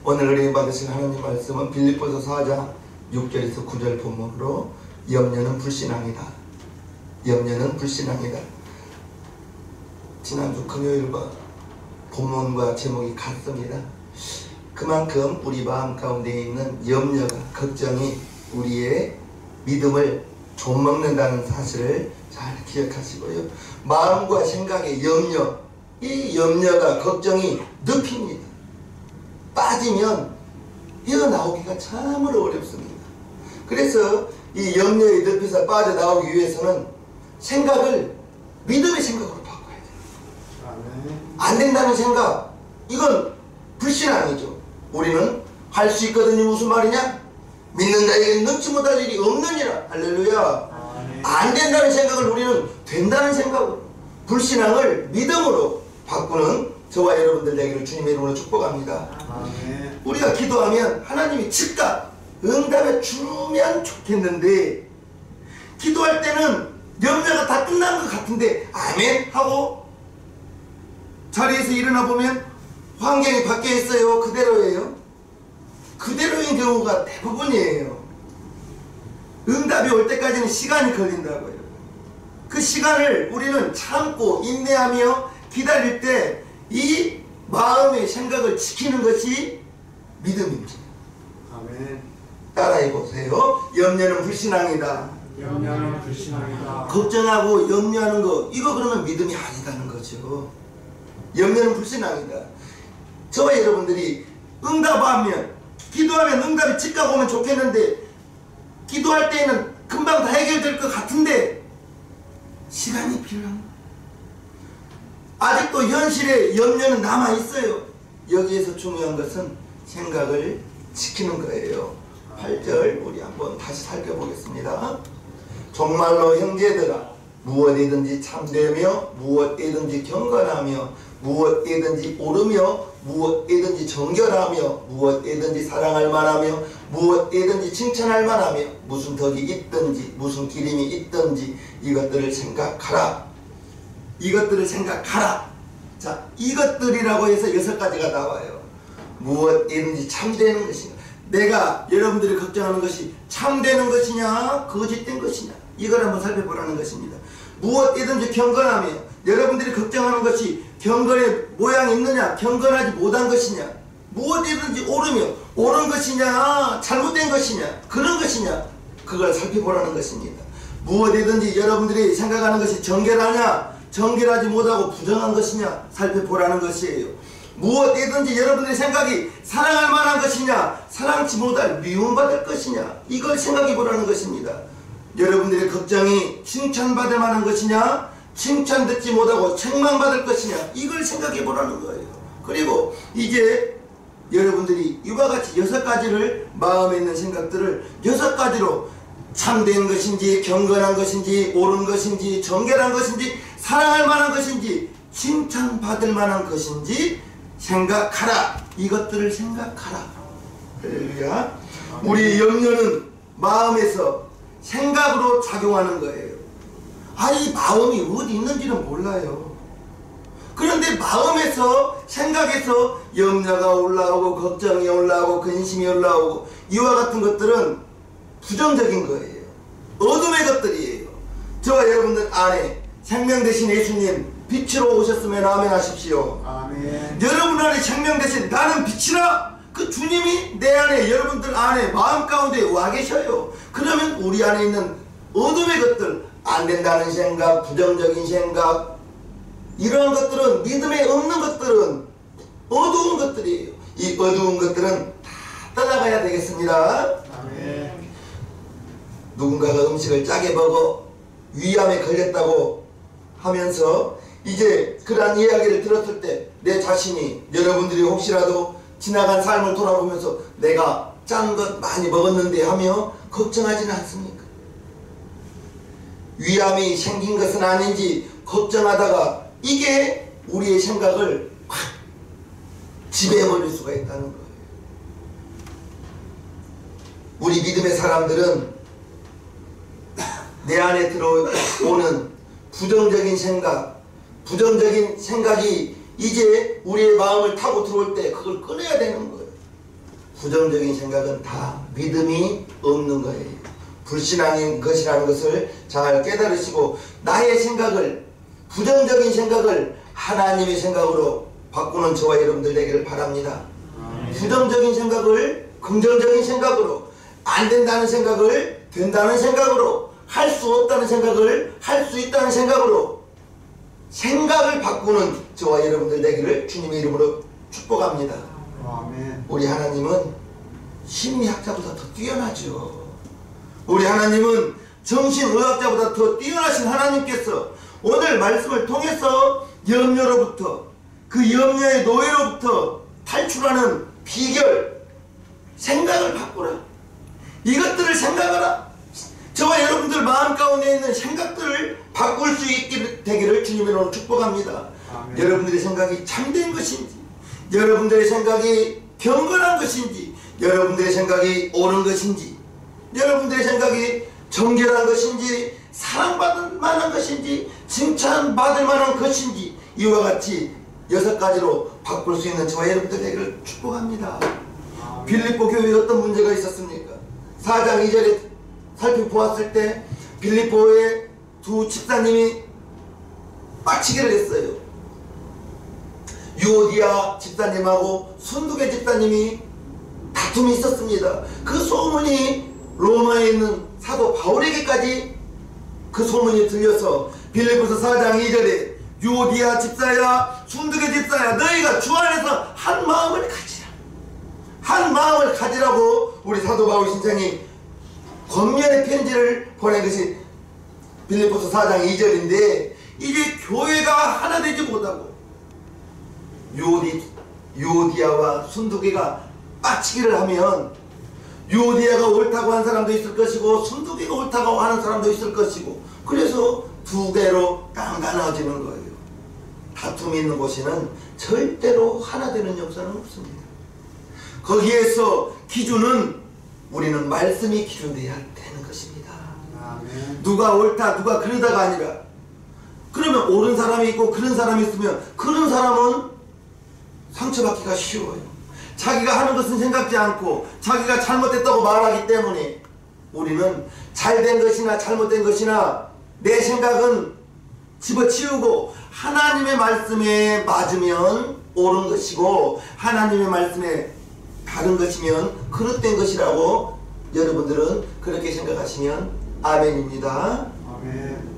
오늘 은혜 받으신 하나님 말씀은 빌립보서 4장 6절에서 9절 본문으로 염려는 불신앙이다. 염려는 불신앙이다. 지난주 금요일과 본문과 제목이 같습니다. 그만큼 우리 마음 가운데 있는 염려가, 걱정이 우리의 믿음을 좀먹는다는 사실을 잘 기억하시고요. 마음과 생각의 염려, 이 염려가, 걱정이 늪입니다. 빠지면 헤어나오기가 참으로 어렵습니다. 그래서 이 염려의 늪에서 빠져나오기 위해서는 생각을 믿음의 생각으로 바꿔야 돼요. 안 된다는 생각, 이건 불신앙이죠. 우리는 할 수 있거든요. 무슨 말이냐? 믿는 자에게 능치 못할 일이 없느니라. 할렐루야. 안 된다는 생각을 우리는 된다는 생각으로, 불신앙을 믿음으로 바꾸는 저와 여러분들 되기를 주님의 이름으로 축복합니다. 아멘. 우리가 기도하면 하나님이 즉각 응답해 주면 좋겠는데, 기도할 때는 염려가 다 끝난 것 같은데 아멘 하고 자리에서 일어나 보면 환경이 바뀌어 있어요. 그대로예요. 그대로인 경우가 대부분이에요. 응답이 올 때까지는 시간이 걸린다고요. 그 시간을 우리는 참고 인내하며 기다릴 때 이 마음의 생각을 지키는 것이 믿음입니다. 아멘. 따라해 보세요. 염려는 불신앙이다. 염려는 불신앙이다. 걱정하고 염려하는 거, 이거 그러면 믿음이 아니다는 거죠. 염려는 불신앙이다. 저와 여러분들이 응답하면, 기도하면 응답이 즉각 오면 좋겠는데, 기도할 때는 금방 다 해결될 것 같은데 시간이 필요한 거예요. 아직도 현실에 염려는 남아있어요. 여기에서 중요한 것은 생각을 지키는 거예요. 8절 우리 한번 다시 살펴보겠습니다. 정말로 형제들아, 무엇이든지 참되며 무엇이든지 경건하며 무엇이든지 옳으며 무엇이든지 정결하며 무엇이든지 사랑할 만하며 무엇이든지 칭찬할 만하며 무슨 덕이 있든지 무슨 기림이 있든지 이것들을 생각하라. 이것들을 생각하라. 자, 이것들이라고 해서 6가지가 나와요. 무엇이든지 참되는 것이냐, 내가 여러분들이 걱정하는 것이 참되는 것이냐 거짓된 것이냐, 이걸 한번 살펴보라는 것입니다. 무엇이든지 경건하며, 여러분들이 걱정하는 것이 경건의 모양이 있느냐 경건하지 못한 것이냐, 무엇이든지 옳으며 옳은 것이냐 잘못된 것이냐 그런 것이냐, 그걸 살펴보라는 것입니다. 무엇이든지 여러분들이 생각하는 것이 정결하냐 정결하지 못하고 부정한 것이냐 살펴보라는 것이에요. 무엇이든지 여러분들의 생각이 사랑할 만한 것이냐 사랑치 못할 미움받을 것이냐, 이걸 생각해 보라는 것입니다. 여러분들의 걱정이 칭찬받을 만한 것이냐 칭찬 듣지 못하고 책망받을 것이냐, 이걸 생각해 보라는 거예요. 그리고 이제 여러분들이 이와 같이 6가지를, 마음에 있는 생각들을 6가지로 참된 것인지 경건한 것인지 옳은 것인지 정결한 것인지 사랑할 만한 것인지 칭찬받을 만한 것인지 생각하라. 이것들을 생각하라. 할렐루야. 우리 염려는 마음에서 생각으로 작용하는 거예요. 이 마음이 어디 있는지는 몰라요. 그런데 마음에서, 생각에서 염려가 올라오고 걱정이 올라오고 근심이 올라오고 이와 같은 것들은 부정적인 거예요. 어둠의 것들이에요. 저와 여러분들 안에 생명 되신 예수님 빛으로 오셨으면 아멘 하십시오. 아멘. 여러분 안에 생명 되신 나는 빛이라, 그 주님이 내 안에, 여러분들 안에, 마음 가운데 와 계셔요. 그러면 우리 안에 있는 어둠의 것들, 안 된다는 생각, 부정적인 생각, 이러한 것들은, 믿음에 없는 것들은 어두운 것들이에요. 이 어두운 것들은 다 떠나가야 되겠습니다. 아멘. 누군가가 음식을 짜게 먹어 위암에 걸렸다고 하면서 이제 그러한 이야기를 들었을 때 내 자신이, 여러분들이 혹시라도 지나간 삶을 돌아보면서 내가 짠 것 많이 먹었는데 하며 걱정하지는 않습니까? 위암이 생긴 것은 아닌지 걱정하다가 이게 우리의 생각을 확 지배해버릴 수가 있다는 거예요. 우리 믿음의 사람들은 내 안에 들어오는 부정적인 생각이 이제 우리의 마음을 타고 들어올 때 그걸 끊어야 되는 거예요. 부정적인 생각은 다 믿음이 없는 거예요. 불신앙인 것이라는 것을 잘 깨달으시고 나의 생각을, 부정적인 생각을 하나님의 생각으로 바꾸는 저와 여러분들 되기를 바랍니다. 부정적인 생각을 긍정적인 생각으로, 안 된다는 생각을 된다는 생각으로, 할 수 없다는 생각을 할 수 있다는 생각으로 생각을 바꾸는 저와 여러분들 되기를 주님의 이름으로 축복합니다. 아멘. 우리 하나님은 심리학자보다 더 뛰어나죠. 우리 하나님은 정신의학자보다 더 뛰어나신 하나님께서 오늘 말씀을 통해서 염려로부터, 그 염려의 노예로부터 탈출하는 비결, 생각을 바꾸라. 이것들을 생각하라. 저와 여러분들 마음 가운데 있는 생각들을 바꿀 수 있게 되기를 주님의 이름으로 축복합니다. 아멘. 여러분들의 생각이 참된 것인지, 여러분들의 생각이 경건한 것인지, 여러분들의 생각이 옳은 것인지, 여러분들의 생각이 정결한 것인지, 사랑받을 만한 것인지, 칭찬받을 만한 것인지, 이와 같이 6가지로 바꿀 수 있는 저와 여러분들 되기를 축복합니다. 빌립보 교회에 어떤 문제가 있었습니까? 4장 2절에 살펴보았을 때 빌립보의 두 집사님이 빡치기를 했어요. 유오디아 집사님하고 순두계 집사님이 다툼이 있었습니다. 그 소문이 로마에 있는 사도 바울에게까지 그 소문이 들려서 빌립보서 4장 2절에 유오디아 집사야 순두계 집사야 너희가 주 안에서 한 마음을 가지라, 한 마음을 가지라고 우리 사도 바울 신장이 권면의 편지를 보낸 것이 빌립보서 4장 2절인데, 이제 교회가 하나 되지 못하고 유오디아와 순두계가 빡치기를 하면 유오디아가 옳다고 한 사람도 있을 것이고 순두계가 옳다고 하는 사람도 있을 것이고, 그래서 두 개로 딱 나눠지는 거예요. 다툼이 있는 곳에는 절대로 하나 되는 역사는 없습니다. 거기에서 기준은 우리는 말씀이 기준되어야 되는 것입니다. 아멘. 누가 옳다 누가 그러다가 아니라, 그러면 옳은 사람이 있고 그런 사람이 있으면 그런 사람은 상처받기가 쉬워요. 자기가 하는 것은 생각지 않고 자기가 잘못했다고 말하기 때문에 우리는 잘된 것이나 잘못된 것이나 내 생각은 집어치우고 하나님의 말씀에 맞으면 옳은 것이고 하나님의 말씀에 다른 것이면 그릇된 것이라고 여러분들은 그렇게 생각하시면 아멘입니다. 아멘.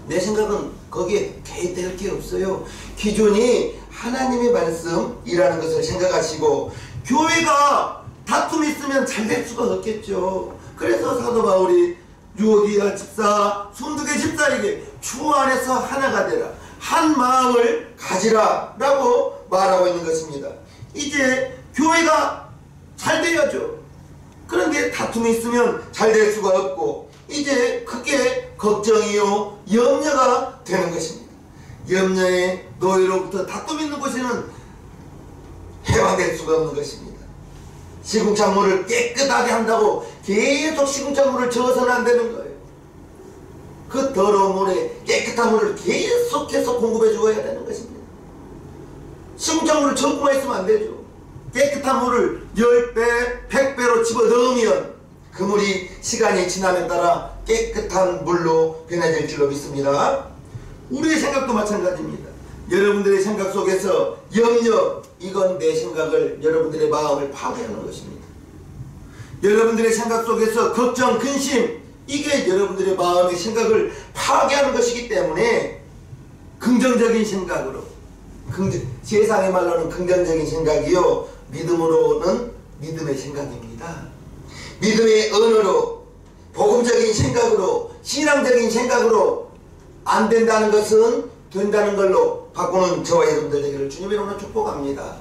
내 생각은 거기에 개입될 게 없어요. 기준이 하나님의 말씀이라는 것을 생각하시고, 교회가 다툼이 있으면 잘 될 수가 없겠죠. 그래서 사도 바울이 유오디아 집사, 순두계 집사에게 주 안에서 하나가 되라, 한 마음을 가지라 라고 말하고 있는 것입니다. 이제 교회가 잘 돼야죠. 그런데 다툼이 있으면 잘 될 수가 없고, 이제 그게 걱정이요 염려가 되는 것입니다. 염려의 노예로부터 다툼 있는 곳에는 해방될 수가 없는 것입니다. 시궁창물을 깨끗하게 한다고 계속 시궁창물을 저어서는 안 되는 거예요. 그 더러운 물에 깨끗한 물을 계속해서 공급해 주어야 되는 것입니다. 시궁창물을 저고만 있으면 안 되죠. 깨끗한 물을 10배, 100배로 집어넣으면 그 물이 시간이 지남에 따라 깨끗한 물로 변해질 줄로 믿습니다. 우리의 생각도 마찬가지입니다. 여러분들의 생각 속에서 염려, 이건 내 생각을, 여러분들의 마음을 파괴하는 것입니다. 여러분들의 생각 속에서 걱정, 근심, 이게 여러분들의 마음의 생각을 파괴하는 것이기 때문에 긍정적인 생각으로, 세상의 말로는 긍정적인 생각이요, 믿음으로는 믿음의 생각입니다. 믿음의 언어로, 복음적인 생각으로, 신앙적인 생각으로 안 된다는 것은 된다는 걸로 바꾸는 저와 여러분들 되기를 주님의 이름으로 축복합니다.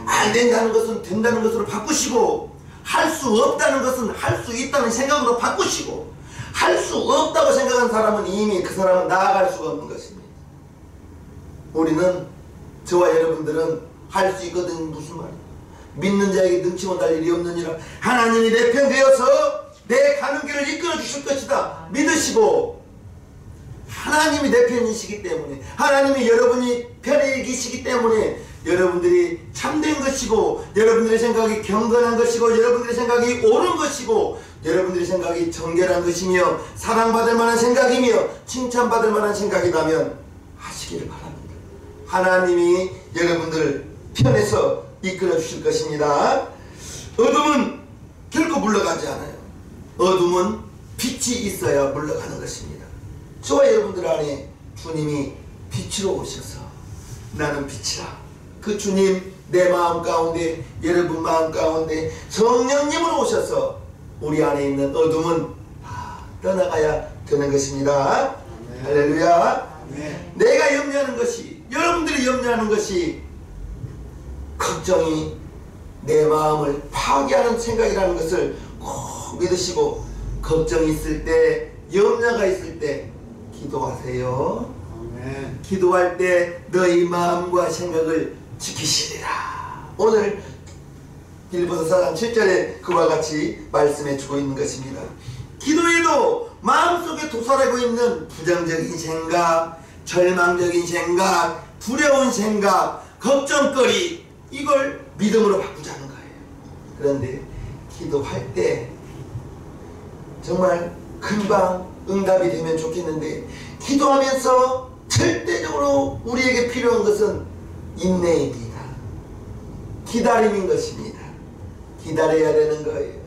안 된다는 것은 된다는 것으로 바꾸시고, 할 수 없다는 것은 할 수 있다는 생각으로 바꾸시고, 할 수 없다고 생각한 사람은 이미 그 사람은 나아갈 수가 없는 것입니다. 우리는, 저와 여러분들은 할 수 있거든. 무슨 말이야? 믿는 자에게 능치 못할 일이 없느니라. 하나님이 내 편 되어서 내 가는 길을 이끌어 주실 것이다 믿으시고, 하나님이 내 편이시기 때문에, 하나님이 여러분이 편에 계시기 때문에 여러분들이 참된 것이고, 여러분들의 생각이 경건한 것이고, 여러분들의 생각이 옳은 것이고, 여러분들의 생각이 정결한 것이며 사랑받을 만한 생각이며 칭찬받을 만한 생각이라면 하시기를 바랍니다. 하나님이 여러분들 편에서 이끌어 주실 것입니다. 어둠은 결코 물러가지 않아요. 어둠은 빛이 있어야 물러가는 것입니다. 저와 여러분들 안에 주님이 빛으로 오셔서 나는 빛이라, 그 주님 내 마음 가운데, 여러분 마음 가운데 성령님으로 오셔서 우리 안에 있는 어둠은 다 떠나가야 되는 것입니다. 아멘. 할렐루야. 아멘. 내가 염려하는 것이, 여러분들이 염려하는 것이 걱정이 내 마음을 파괴하는 생각이라는 것을 꼭 믿으시고, 걱정이 있을 때, 염려가 있을 때 기도하세요. 아멘. 기도할 때 너희 마음과 생각을 지키시리라. 오늘 빌립보서 4장 7절에 그와 같이 말씀해 주고 있는 것입니다. 기도에도 마음속에 도사리고 있는 부정적인 생각, 절망적인 생각, 두려운 생각, 걱정거리, 이걸 믿음으로 바꾸자는 거예요. 그런데 기도할 때 정말 금방 응답이 되면 좋겠는데, 기도하면서 절대적으로 우리에게 필요한 것은 인내입니다. 기다림인 것입니다. 기다려야 되는 거예요.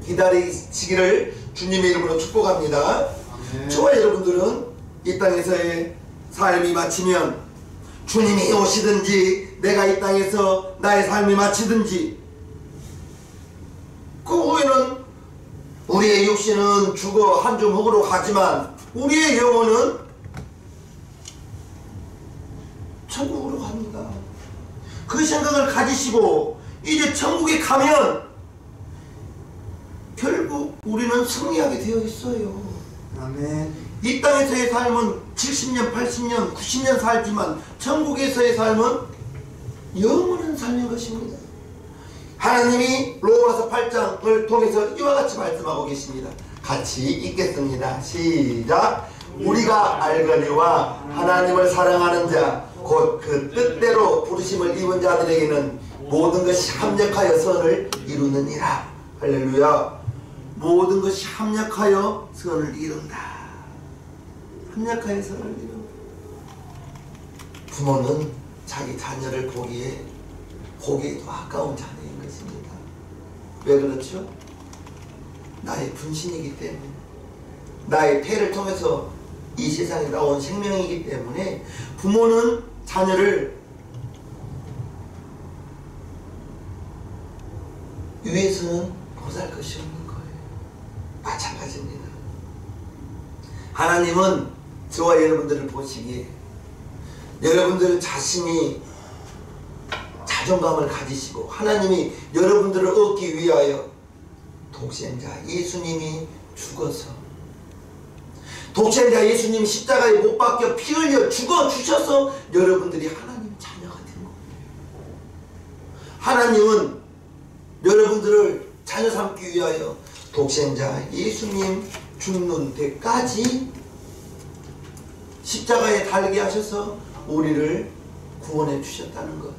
기다리시기를 주님의 이름으로 축복합니다. 아멘. 저와 여러분들은 이 땅에서의 삶이 마치면 주님이 오시든지 내가 이 땅에서 나의 삶이 마치든지, 그 후에는 우리의 육신은 죽어 한 줌 흙으로 가지만 우리의 영혼은 천국으로 갑니다. 그 생각을 가지시고 이제 천국에 가면 결국 우리는 승리하게 되어 있어요. 아멘. 이 땅에서의 삶은 70년, 80년, 90년 살지만 천국에서의 삶은 영원한 삶인 것입니다. 하나님이 로마서 8장을 통해서 이와 같이 말씀하고 계십니다. 같이 읽겠습니다. 시작. 우리가 알거니와 하나님을 사랑하는 자 곧 그 뜻대로 부르심을 입은 자들에게는 모든 것이 합력하여 선을 이루느니라. 할렐루야. 모든 것이 합력하여 선을 이룬다. 합력하여 선을 이룬다. 부모는 자기 자녀를 보기에도 아까운 자녀인 것입니다. 왜 그렇죠? 나의 분신이기 때문에, 나의 태를 통해서 이 세상에 나온 생명이기 때문에 부모는 자녀를 위해서는 보잘 것이 없는 거예요. 마찬가지입니다. 하나님은 저와 여러분들을 보시기에 여러분들 자신이 자존감을 가지시고 하나님이 여러분들을 얻기 위하여 독생자 예수님이 죽어서, 독생자 예수님 십자가에 못 박혀 피 흘려 죽어 주셔서 여러분들이 하나님 자녀가 된 거예요. 하나님은 여러분들을 자녀 삼기 위하여 독생자 예수님 죽는 데까지 십자가에 달게 하셔서 우리를 구원해 주셨다는 것.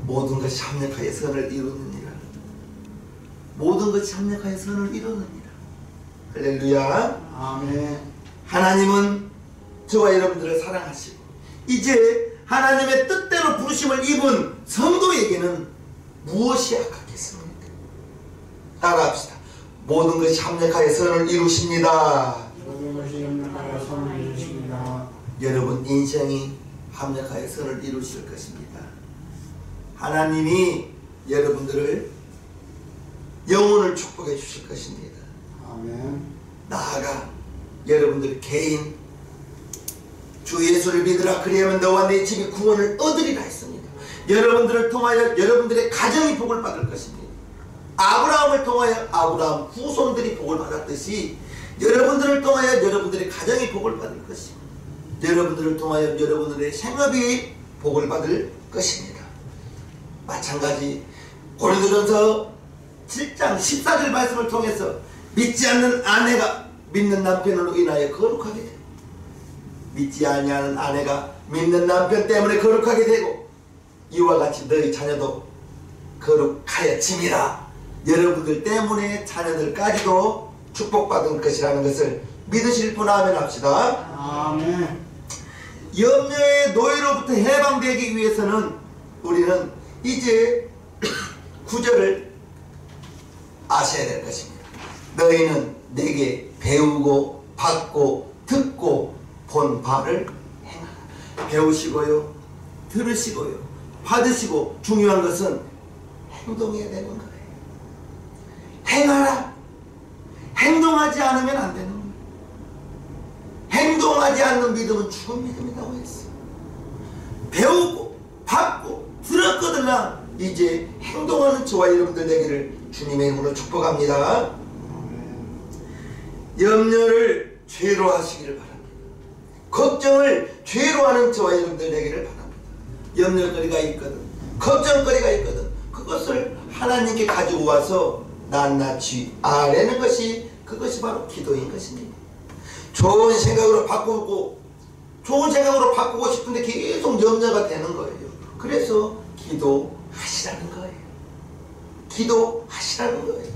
모든 것이 합력하여 선을 이루느니라. 모든 것이 합력하여 선을 이루느니라. 할렐루야. 아멘. 하나님은 저와 여러분들을 사랑하시고 이제 하나님의 뜻대로 부르심을 입은 성도에게는 무엇이 아깝겠습니까? 따라합시다. 모든 것이 합력하여 선을 이루십니다. 모든 것이 합력하여 선을 이루십니다. 여러분 인생이 합력하여 선을 이루실 것입니다. 하나님이 여러분들을 영혼을 축복해 주실 것입니다. 아멘. 나아가 여러분들 개인 주 예수를 믿으라 그리하면 너와 네 집이 구원을 얻으리라 했습니다. 여러분들을 통하여 여러분들의 가정이 복을 받을 것입니다. 아브라함을 통하여 아브라함 후손들이 복을 받았듯이 여러분들을 통하여 여러분들의 가정이 복을 받을 것입니다. 여러분들을 통하여 여러분들의 생업이 복을 받을 것입니다. 마찬가지 고린도전서 7장 14절 말씀을 통해서 믿지 않는 아내가 믿는 남편으로 인하여 거룩하게 되고, 믿지 아니하는 아내가 믿는 남편 때문에 거룩하게 되고, 이와 같이 너희 자녀도 거룩하여짐이라. 여러분들 때문에 자녀들까지도 축복받은 것이라는 것을 믿으실 분 아멘 합시다. 아멘. 염려의 노예로부터 해방되기 위해서는 우리는 이제 구절을 아셔야 될 것입니다. 너희는 내게 배우고 받고 듣고 본 바를 행하라. 배우시고요, 들으시고요, 받으시고, 중요한 것은 행동해야 되는 거예요. 행하라. 행동하지 않으면 안 되는 거예요. 행동하지 않는 믿음은 죽은 믿음이라고 했어요. 배우고 받고 들었거들나 이제 행동하는 저와 여러분들 되기를 주님의 이름으로 축복합니다. 염려를 죄로 하시기를 바랍니다. 걱정을 죄로 하는 저와 여러분들 되기를 바랍니다. 염려거리가 있거든, 걱정거리가 있거든, 그것을 하나님께 가지고 와서 낱낱이 아뢰는 것이, 그것이 바로 기도인 것입니다. 좋은 생각으로 바꾸고 싶은데 계속 염려가 되는 거예요. 그래서 기도하시라는 거예요. 기도하시라는 거예요.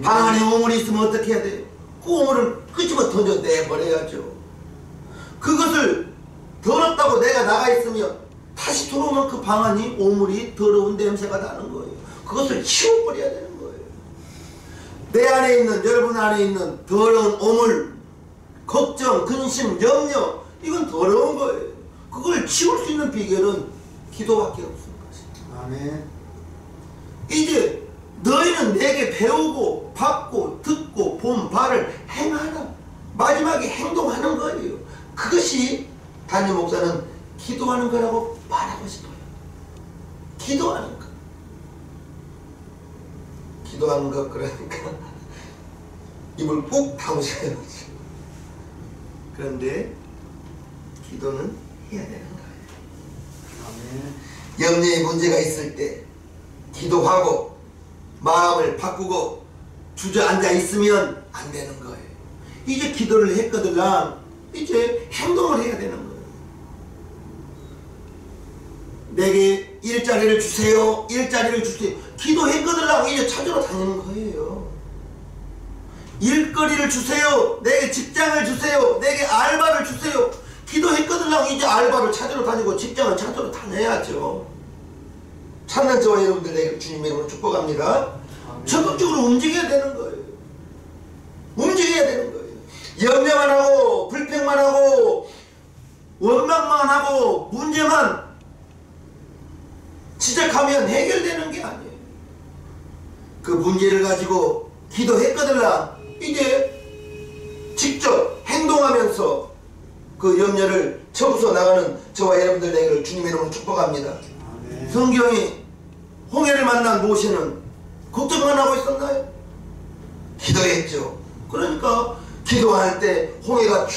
방 안에 오물이 있으면 어떻게 해야 돼요? 그 오물을 끄집어 던져 내버려야죠. 그것을 더럽다고 내가 나가 있으면 다시 들어오면 그 방 안이 오물이 더러운 냄새가 나는 거예요. 그것을 치워버려야 되는 거예요. 내 안에 있는, 여러분 안에 있는 더러운 오물, 걱정, 근심, 염려, 이건 더러운 거예요. 그걸 치울 수 있는 비결은 기도밖에 없는 것입니다. 아멘. 이제 너희는 내게 배우고 받고 듣고 본 바를 행하라. 마지막에 행동하는 거예요. 그것이 담임 목사는 기도하는 거라고 말하고 싶어요. 기도하는 거. 기도하는 것, 그러니까 입을 꾹 다무셔야 되죠. 그런데 기도는 해야 되는 거예요. 아멘. 염려의 문제가 있을 때 기도하고 마음을 바꾸고 주저앉아 있으면 안 되는 거예요. 이제 기도를 했거든요. 이제 행동을 해야 되는 거예요. 내게 일자리를 주세요. 일자리를 주세요. 기도했거든요. 이제 찾으러 다니는 거예요. 일거리를 주세요. 내게 직장을 주세요. 내게 알바를 주세요. 기도했거든요. 이제 알바를 찾으러 다니고 직장을 찾으러 다녀야죠. 찾는 저와 여러분들 주님의 이름으로 축복합니다. 적극적으로 움직여야 되는 거예요. 움직여야 되는 거예요. 염려만 하고 불평만 하고 원망만 하고 문제만 지적하면 해결되는 게 아니에요. 그 문제를 가지고 기도했거든요. 이제 직접 행동하면서 그 염려를 쳐부숴 나가는 저와 여러분들 되기를 주님의 이름으로 축복합니다. 아멘. 성경이 홍해를 만난 모세는 걱정만 하고 있었나요? 기도했죠. 그러니까 기도할 때 홍해가 쫙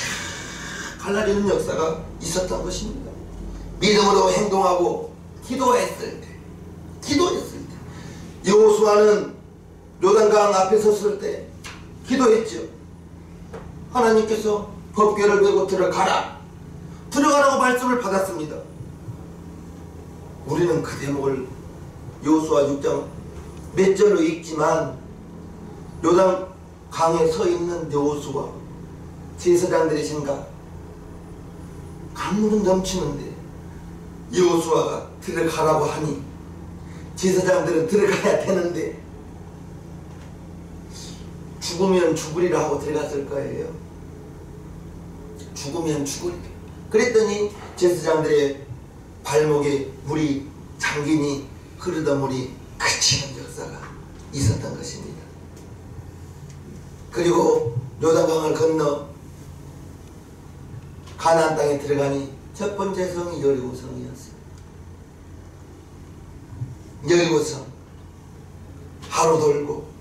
갈라지는 역사가 있었던 것입니다. 믿음으로 행동하고 기도했을 때 여호수아는 요단강 앞에 섰을 때 기도했죠. 하나님께서 법궤를 메고 들어가라고 말씀을 받았습니다. 우리는 그 대목을 여호수아 6장 몇 절로 읽지만 요단 강에 서 있는 여호수아 제사장들의 생각, 강물은 넘치는데 여호수아가 들어가라고 하니 제사장들은 들어가야 되는데 죽으면 죽으리라 하고 들어갔을 거예요. 죽으면 죽으리라. 그랬더니 제사장들의 발목에 물이 잠기니 흐르던 물이 그치는 역사가 있었던 것입니다. 그리고 요단강을 건너 가나안 땅에 들어가니 첫 번째 성이 여리고성이었어요. 여리고성 하루 돌고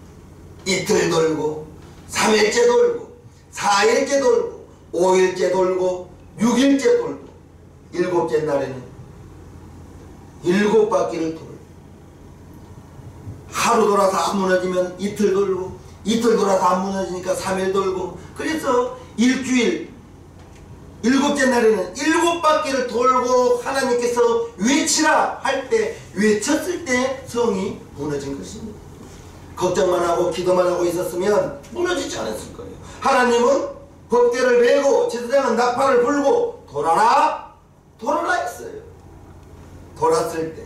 이틀 돌고 3일째 돌고 4일째 돌고 5일째 돌고 6일째 돌고 7째 날에는 7바퀴를 돌고 하루 돌아서 안 무너지면 이틀 돌고 이틀 돌아서 안 무너지니까 3일 돌고 그래서 일주일 일곱째 날에는 7바퀴를 돌고 하나님께서 외치라 할 때 외쳤을 때 성이 무너진 것입니다. 걱정만 하고 기도만 하고 있었으면 무너지지 않았을 거예요. 하나님은 법궤를 메고 제사장은 나팔을 불고 돌아라 돌아라 했어요. 돌았을 때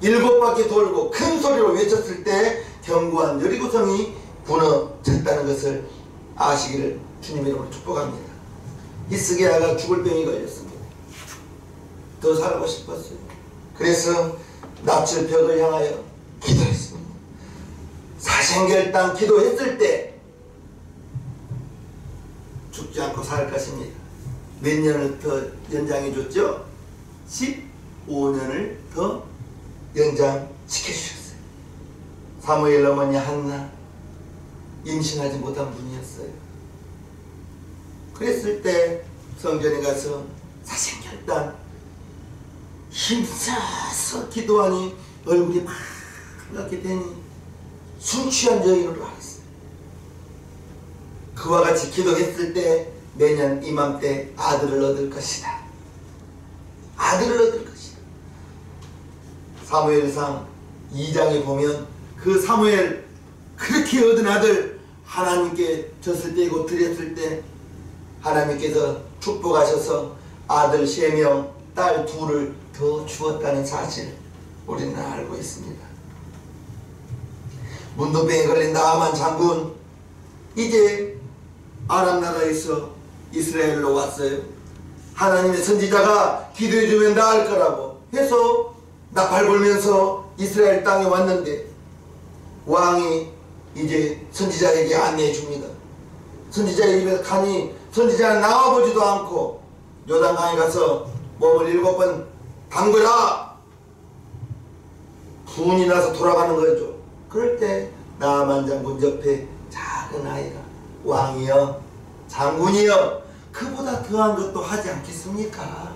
7바퀴 돌고 큰 소리로 외쳤을 때 견고한 여리고성이 무너졌다는 것을 아시기를 주님의 이름으로 축복합니다. 히스기야가 죽을 병이 걸렸습니다. 더 살고 싶었어요. 그래서 납칠 벽을 향하여 기도했습니다. 사생결단 기도했을 때 죽지 않고 살 것입니다. 몇 년을 더 연장해 줬죠? 15년을 더 연장시켜 주셨어요. 사무엘 어머니 한나 임신하지 못한 분이었어요. 그랬을 때 성전에 가서 사생결단 힘써서 기도하니 얼굴이 빨갛게 되니 술 취한 여인으로 하였어요. 그와 같이 기도했을 때 매년 이맘때 아들을 얻을 것이다. 아들을 얻을 것이다. 사무엘상 2장에 보면 그 사무엘 그렇게 얻은 아들 하나님께 졌을 때이고 드렸을 때 하나님께서 축복하셔서 아들 3명, 딸 2를 더 주었다는 사실 우리는 알고 있습니다. 문둥병에 걸린 나아만 장군 이제 아람 나라에서 이스라엘로 왔어요. 하나님의 선지자가 기도해주면 나을 거라고 해서 나팔 불면서 이스라엘 땅에 왔는데 왕이 이제 선지자에게 안내해 줍니다. 선지자의 입에서 가니 선지자는 나와보지도 않고 요단강에 가서 몸을 7번 담그라 분이 나서 돌아가는 거죠. 그럴 때 나아만 장군 옆에 작은 아이가 왕이여 장군이여 그보다 더한 것도 하지 않겠습니까?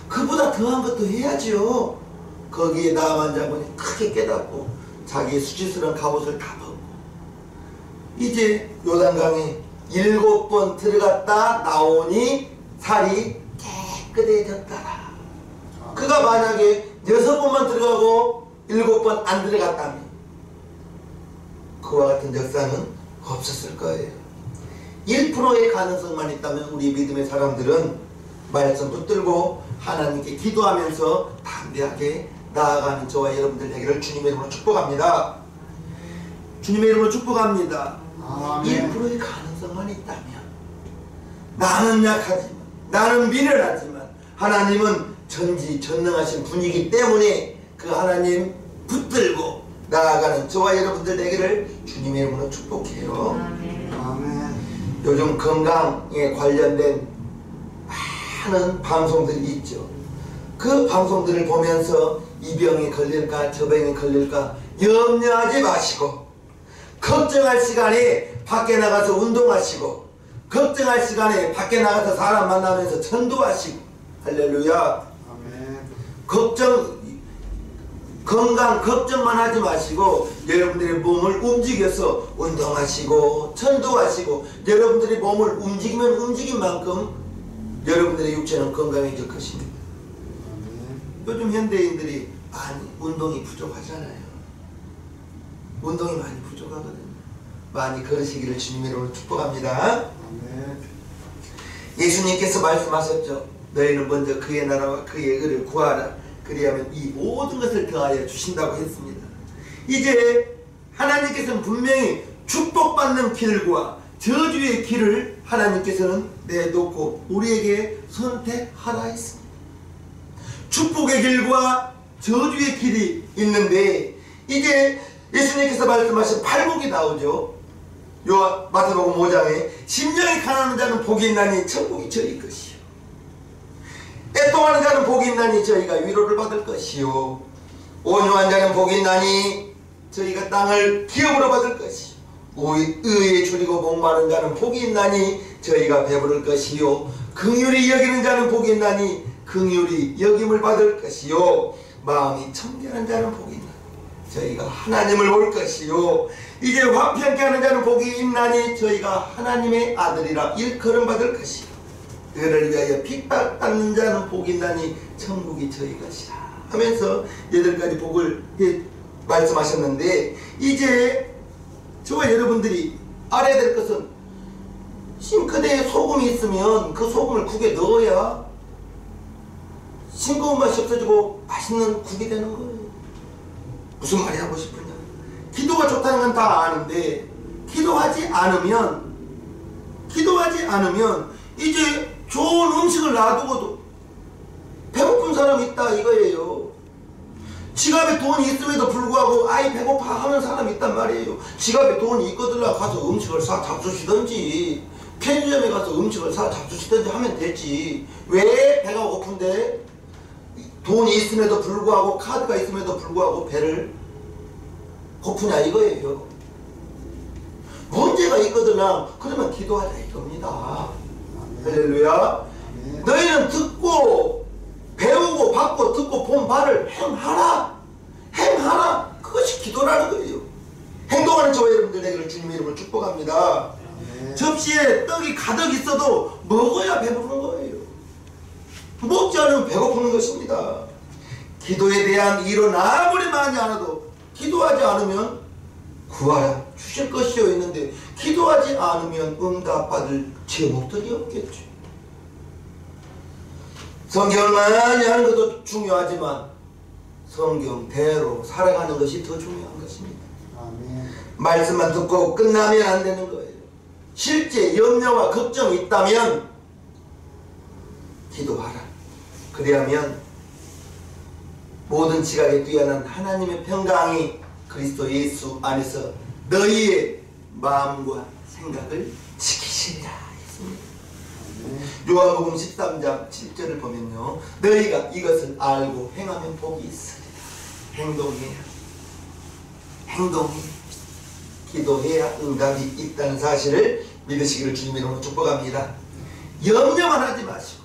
그보다 더한 것도 해야지요. 거기에 나아만 장군이 크게 깨닫고 자기의 수치스러운 갑옷을 다 벗고 이제 요단강에 7번 들어갔다 나오니 살이 깨끗해졌더라. 그가 만약에 6번만 들어가고 7번 안 들어갔다면 그와 같은 역사는 없었을 거예요. 1%의 가능성만 있다면 우리 믿음의 사람들은 말씀 붙들고 하나님께 기도하면서 담대하게 나아가는 저와 여러분들 되기를 주님의 이름으로 축복합니다. 주님의 이름으로 축복합니다. 아멘. 1%의 가능성만 있다면 나는 약하지만 나는 미련하지만 하나님은 전지전능하신 분이기 때문에 그 하나님 붙들고 나아가는 저와 여러분들 되기를 주님의 이름으로 축복해요. 아멘. 요즘 건강에 관련된 많은 방송들이 있죠. 그 방송들을 보면서 이 병이 걸릴까 저 병이 걸릴까 염려하지 마시고 걱정할 시간에 밖에 나가서 운동하시고 걱정할 시간에 밖에 나가서 사람 만나면서 전도하시고 할렐루야. 아멘. 건강 걱정만 하지 마시고 여러분들의 몸을 움직여서 운동하시고 전도하시고 여러분들의 몸을 움직이면 움직인 만큼 여러분들의 육체는 건강해질 것입니다. 요즘 현대인들이 많이 운동이 부족하잖아요. 운동이 많이 부족하거든요. 많이 걸으시기를 주님의 이름으로 축복합니다. 아멘. 예수님께서 말씀하셨죠. 너희는 먼저 그의 나라와 그의 의를 구하라. 그리하면 이 모든 것을 더하여 주신다고 했습니다. 이제 하나님께서는 분명히 축복받는 길과 저주의 길을 하나님께서는 내놓고 우리에게 선택하라 했습니다. 축복의 길과 저주의 길이 있는데 이제 예수님께서 말씀하신 팔복이 나오죠. 요 마태복음 5장에 심령이 가난한 자는 복이 있나니 천국이 저희 것이요 애통하는 자는 복이 있나니 저희가 위로를 받을 것이요 온유한 자는 복이 있나니 저희가 땅을 기업으로 받을 것이요 의에 줄이고 목마른 자는 복이 있나니 저희가 배부를 것이요 긍휼히 여기는 자는 복이 있나니 긍휼히 여김을 받을 것이요 마음이 청결한 자는 복이 있나니 저희가 하나님을 볼 것이요 이제 화평케 하는 자는 복이 있나니 저희가 하나님의 아들이라 일컬음 받을 것이요 너를 위하여 핍박받는 자는 복이 있나니 천국이 저희 것이라 하면서 8가지 복을 말씀하셨는데, 이제 저와 여러분들이 알아야 될 것은 싱크대에 소금이 있으면 그 소금을 국에 넣어야 싱거운 맛이 없어지고 맛있는 국이 되는 거예요. 무슨 말이 하고 싶으냐, 기도가 좋다는 건 다 아는데 기도하지 않으면 이제 좋은 음식을 놔두고도 배고픈 사람이 있다 이거예요. 지갑에 돈이 있음에도 불구하고 아이 배고파 하는 사람이 있단 말이에요. 지갑에 돈이 있거들라 가서 음식을 사 잡수시든지 편의점에 가서 음식을 사 잡수시든지 하면 되지. 왜 배가 고픈데 돈이 있음에도 불구하고 카드가 있음에도 불구하고 배를 고프냐 이거예요. 문제가 있거든요. 그러면 기도하자 이겁니다. 할렐루야. 너희는 듣고 배우고 받고 듣고 본 바를 행하라. 그것이 기도라는 거예요. 행동하는 저와 여러분들 되기를 주님의 이름으로 축복합니다. 접시에 떡이 가득 있어도 먹어야 배부른 거예요. 먹지 않으면 배고프는 것입니다. 기도에 대한 이론 아무리 많이 알아도 기도하지 않으면 구하라 주실 것이요 있는데 기도하지 않으면 응답받을 제목들이 없겠죠. 성경을 많이 하는 것도 중요하지만 성경대로 살아가는 것이 더 중요한 것입니다. 아멘. 말씀만 듣고 끝나면 안 되는 거예요. 실제 염려와 걱정이 있다면 기도하라. 그래야면 모든 지각에 뛰어난 하나님의 평강이 그리스도 예수 안에서 너희의 마음과 생각을 지키시리라 했습니다. 요한복음 13장 7절을 보면요, 너희가 이것을 알고 행하면 복이 있으리라. 행동해야 기도해야 응답이 있다는 사실을 믿으시기를 주님의 이름으로 축복합니다. 염려만 하지 마시고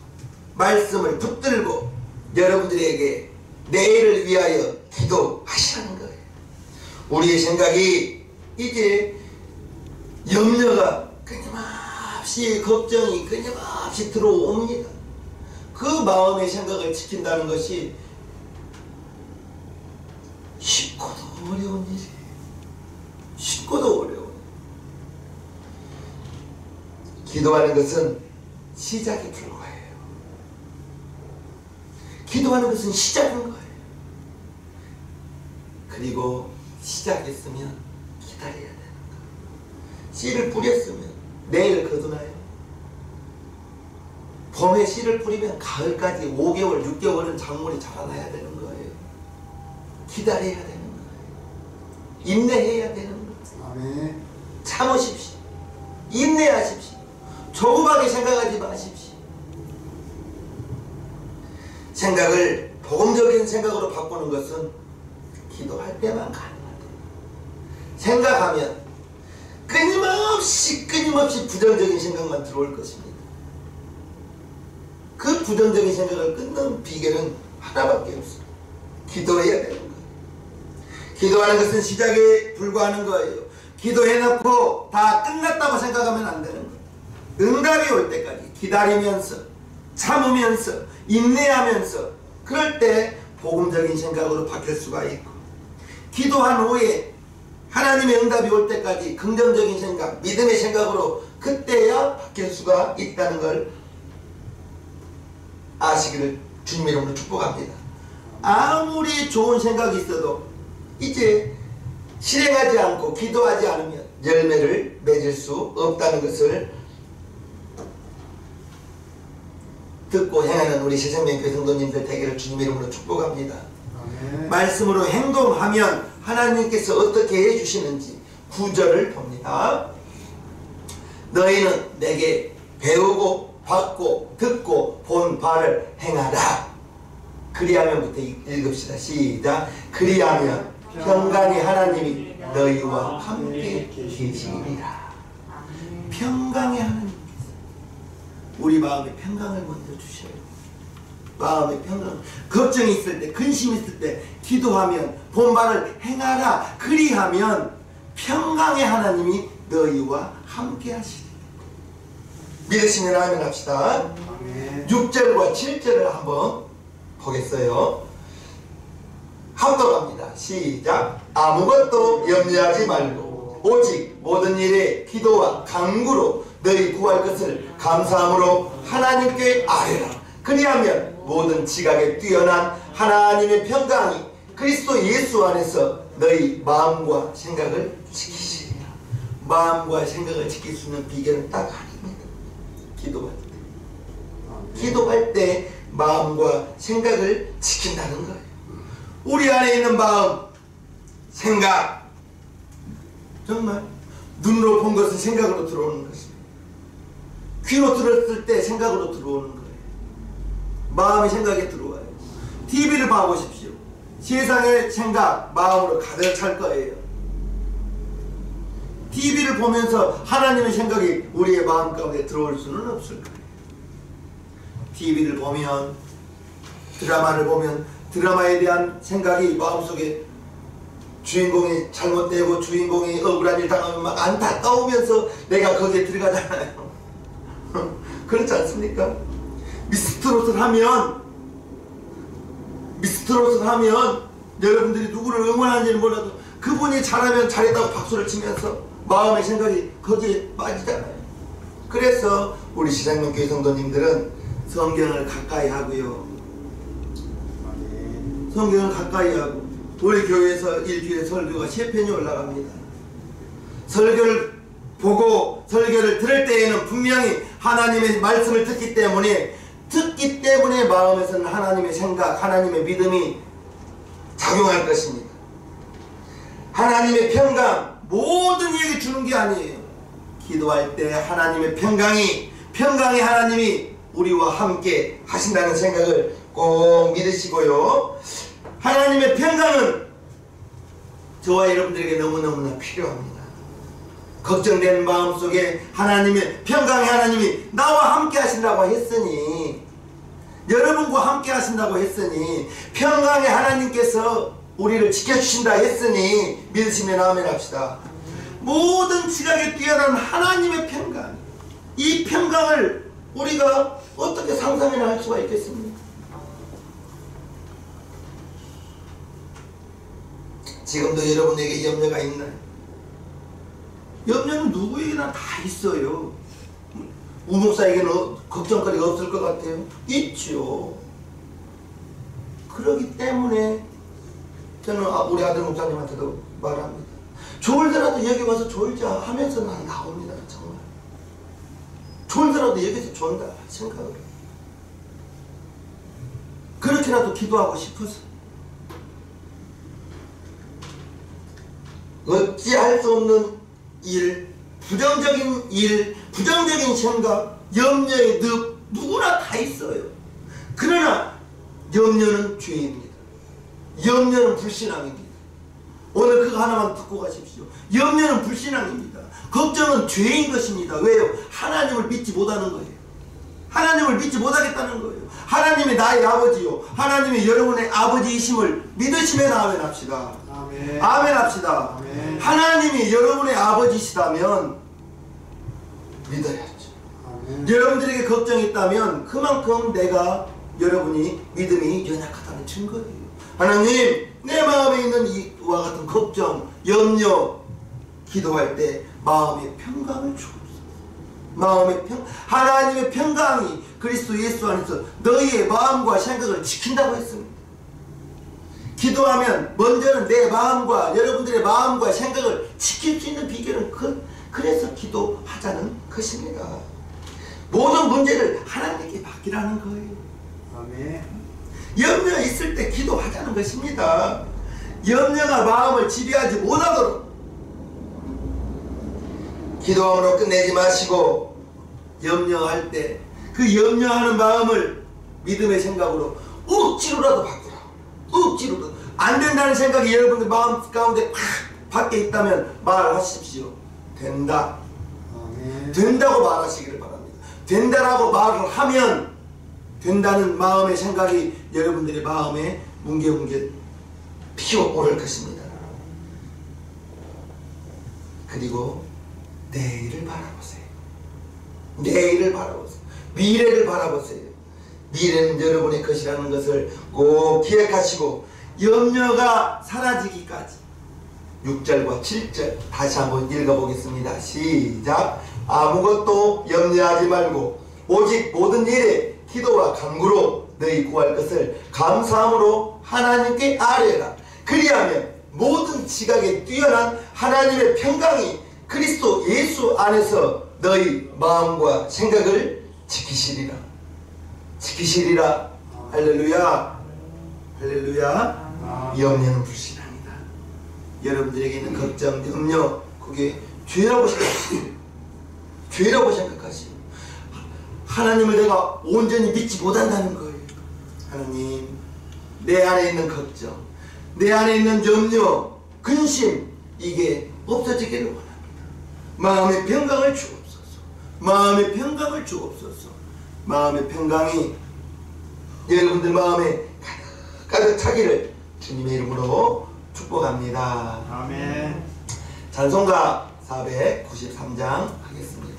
말씀을 붙들고 여러분들에게 내일을 위하여 기도하시라는 거예요. 우리의 생각이 이제 염려가 끊임없이 걱정이 끊임없이 들어옵니다. 그 마음의 생각을 지킨다는 것이 쉽고도 어려운 일이에요. 쉽고도 어려운. 기도하는 것은 시작이 불과해요. 기도하는 것은 시작인 거예요. 그리고 시작했으면 기다려야 되는 거예요. 씨를 뿌렸으면 내일 거두나요? 봄에 씨를 뿌리면 가을까지 5개월, 6개월은 작물이 자라나야 되는 거예요. 기다려야 되는 거예요. 인내해야 되는 거예요. 아멘. 참으십시오. 인내하십시오. 조급하게 생각하지 마십시오. 생각을 복음적인 생각으로 바꾸는 것은 기도할 때만 가능하다. 생각하면 끊임없이 부정적인 생각만 들어올 것입니다. 그 부정적인 생각을 끊는 비결은 하나밖에 없어요. 기도해야 되는 거예요. 기도하는 것은 시작에 불과하는 거예요. 기도해놓고 다 끝났다고 생각하면 안 되는 거예요. 응답이 올 때까지 기다리면서 참으면서 인내하면서 그럴 때 복음적인 생각으로 바뀔 수가 있고, 기도한 후에 하나님의 응답이 올 때까지 긍정적인 생각, 믿음의 생각으로 그때야 바뀔 수가 있다는 걸 아시기를 주님의 이름으로 축복합니다. 아무리 좋은 생각이 있어도 이제 실행하지 않고 기도하지 않으면 열매를 맺을 수 없다는 것을 듣고 행하는 우리 새생명교회 성도님들 되기를 주님의 이름으로 축복합니다. 아멘. 말씀으로 행동하면 하나님께서 어떻게 해주시는지 9절을 봅니다. 너희는 내게 배우고 받고 듣고 본 바를 행하라. 그리하면부터 읽읍시다. 시작. 그리하면 평강의 하나님이 너희와 함께 계시리라. 평강의 하나님께서 우리 마음에 평강을 먼저 주셔요. 마음의 평강. 걱정이 있을 때, 근심이 있을 때 기도하면 본 바를 행하라. 그리하면 평강의 하나님이 너희와 함께 하시리라. 믿으시면 아멘 합시다. 아멘. 6절과 7절을 한번 보겠어요. 합독합니다. 시작. 아무것도 염려하지 말고 오직 모든 일에 기도와 간구로 너희 구할 것을 감사함으로 하나님께 아뢰라. 그리하면 모든 지각에 뛰어난 하나님의 평강이 그리스도 예수 안에서 너희 마음과 생각을 지키시리라. 마음과 생각을 지킬 수 있는 비결은 딱 하나입니다. 기도할 때. 기도할 때 마음과 생각을 지킨다는 거예요. 우리 안에 있는 마음, 생각, 정말 눈으로 본 것은 생각으로 들어오는 것입니다. 귀로 들었을 때 생각으로 들어오는 거예요. 마음이 생각에 들어와요. TV를 봐보십시오. 세상의 생각, 마음으로 가득 찰 거예요. TV를 보면서 하나님의 생각이 우리의 마음 가운데 들어올 수는 없을 거예요. TV를 보면, 드라마를 보면 드라마에 대한 생각이 마음속에 주인공이 잘못되고 주인공이 억울한 일 당하면 막 안타까우면서 내가 거기에 들어가잖아요. 그렇지 않습니까? 미스트롯을 하면 여러분들이 누구를 응원하는지는 몰라도 그분이 잘하면 잘했다고 박수를 치면서 마음의 생각이 거기에 빠지잖아요. 그래서 우리 시장님교회 성도님들은 성경을 가까이 하고요. 성경을 가까이 하고 우리 교회에서 일주일에 설교가 3편이 올라갑니다. 설교를 보고 설교를 들을 때에는 분명히 하나님의 말씀을 듣기 때문에 마음에서는 하나님의 생각, 하나님의 믿음이 작용할 것입니다. 하나님의 평강, 모든 이에게 주는 게 아니에요. 기도할 때 하나님의 평강이 하나님이 우리와 함께 하신다는 생각을 꼭 믿으시고요. 하나님의 평강은 저와 여러분들에게 너무너무나 필요합니다. 걱정되는 마음속에 하나님의 평강의 하나님이 나와 함께 하신다고 했으니, 여러분과 함께 하신다고 했으니, 평강의 하나님께서 우리를 지켜주신다 했으니 믿으시면 아멘 합시다. 모든 지각에 뛰어난 하나님의 평강, 이 평강을 우리가 어떻게 상상이나 할 수가 있겠습니까? 지금도 여러분에게 염려가 있나요? 염려는 누구에게나 다 있어요. 우목사에게는 걱정거리가 없을 것 같아요? 있죠. 그러기 때문에 저는 우리 아들 목사님한테도 말합니다. 졸더라도 여기 와서 졸자 하면서 난 나옵니다. 정말 졸더라도 여기서 존다 생각을 해요. 그렇게라도 기도하고 싶어서. 어찌할 수 없는 일, 부정적인 생각, 염려의 늪, 누구나 다 있어요. 그러나 염려는 죄입니다. 염려는 불신앙입니다. 오늘 그거 하나만 듣고 가십시오. 염려는 불신앙입니다. 걱정은 죄인 것입니다. 왜요? 하나님을 믿지 못하는 거예요. 하나님을 믿지 못하겠다는 거예요. 하나님이 나의 아버지요, 하나님이 여러분의 아버지이심을 믿으시면 아멘 합시다. 아멘. 아멘 합시다. 아멘. 하나님이 여러분의 아버지시다면 믿어야죠. 아멘. 여러분들에게 걱정이 있다면 그만큼 여러분이 믿음이 연약하다는 증거예요. 하나님, 내 마음에 있는 이와 같은 걱정, 염려, 기도할 때 마음의 평강을 주옵소서. 하나님의 평강이 그리스도 예수 안에서 너희의 마음과 생각을 지킨다고 했습니다. 기도하면 먼저는 내 마음과 여러분들의 마음과 생각을 지킬 수 있는 비결은 그래서 기도하자는 것입니다. 모든 문제를 하나님께 맡기라는 거예요. 아멘. 염려 있을 때 기도하자는 것입니다. 염려가 마음을 지배하지 못하도록 기도함으로 끝내지 마시고, 염려할 때 그 염려하는 마음을 믿음의 생각으로 억지로라도 바꾸라. 억지로라도. 안 된다는 생각이 여러분들 마음 가운데 팍 밖에 있다면 말하십시오. 된다. 아멘. 된다고 말하시기를 바랍니다. 된다라고 말을 하면 된다는 마음의 생각이 여러분들의 마음에 뭉게뭉게 피어오를 것입니다. 그리고 내일을 바라보세요. 내일을 바라보세요. 미래를 바라보세요. 미래는 여러분의 것이라는 것을 꼭 기억하시고 염려가 사라지기까지 6절과 7절 다시 한번 읽어보겠습니다. 시작. 아무것도 염려하지 말고 오직 모든 일에 기도와 간구로 너희 구할 것을 감사함으로 하나님께 아뢰라. 그리하면 모든 지각에 뛰어난 하나님의 평강이 그리스도 예수 안에서 너희 마음과 생각을 지키시리라. 지키시리라. 할렐루야. 할렐루야. 염려는 불신앙이다. 여러분들에게 있는 걱정, 염려, 그게 죄라고 생각하시고, 죄라고 생각하시고, 하나님을 내가 온전히 믿지 못한다는 거예요. 하나님, 내 안에 있는 걱정, 내 안에 있는 염려, 근심, 이게 없어지기를 원합니다. 마음의 평강을 주옵소서. 마음의 평강을 주옵소서. 마음의 평강이 여러분들 마음에 가득 차기를 주님의 이름으로 축복합니다. 아멘. 찬송가 493장 하겠습니다.